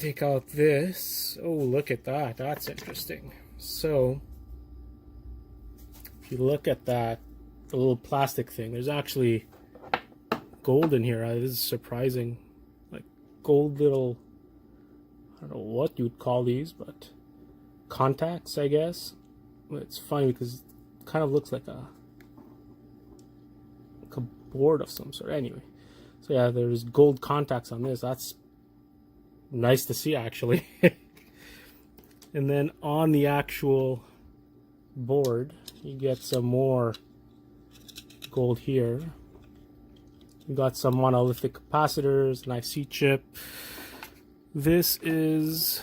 take out this. Oh, look at that. That's interesting. So, if you look at that, the little plastic thing, there's actually gold in here. This is surprising. Like gold little, I don't know what you'd call these, but contacts, I guess. But it's funny because it kind of looks like a board of some sort. Anyway, so yeah, there's gold contacts on this. That's nice to see, actually. And then on the actual board, you get some more gold here. You got some monolithic capacitors, an IC chip. This is,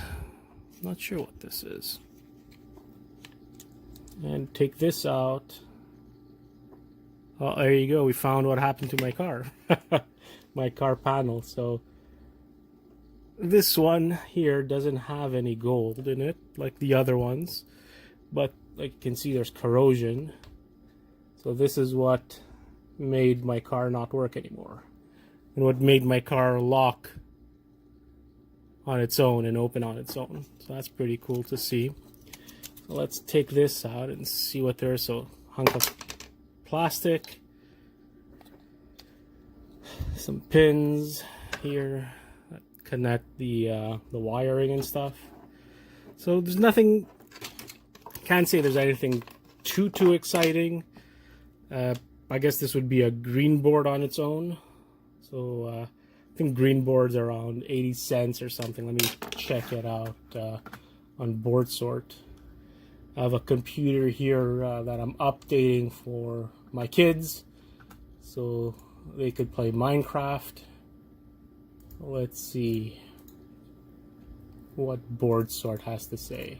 I'm not sure what this is. And take this out. Oh, there you go. We found what happened to my car. My car panel. So this one here doesn't have any gold in it like the other ones, but like you can see, there's corrosion. So this is what made my car not work anymore, and what made my car lock on its own and open on its own. So that's pretty cool to see. So let's take this out and see what there is. So hunk of plastic, some pins here that connect the wiring and stuff. So there's nothing, can't say there's anything too exciting. I guess this would be a green board on its own. So I think green boards are around 80 cents or something. Let me check it out on Board Sort. I have a computer here that I'm updating for my kids so they could play Minecraft. Let's see what Board Sort has to say.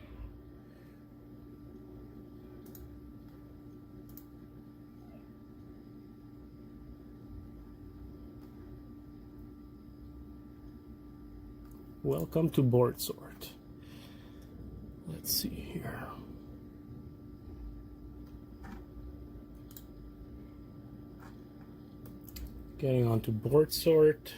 Welcome to Board Sort. Let's see here. Getting onto Board Sort.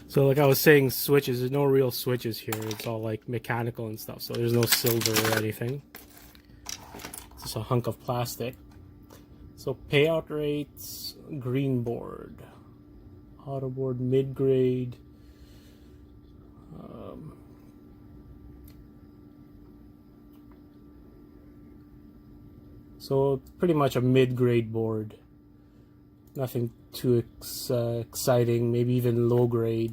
So like I was saying, switches, there's no real switches here. It's all like mechanical and stuff. So there's no silver or anything. It's just a hunk of plastic. So payout rates, green board, auto board, mid-grade. So it's pretty much a mid-grade board. Nothing too exciting, maybe even low grade.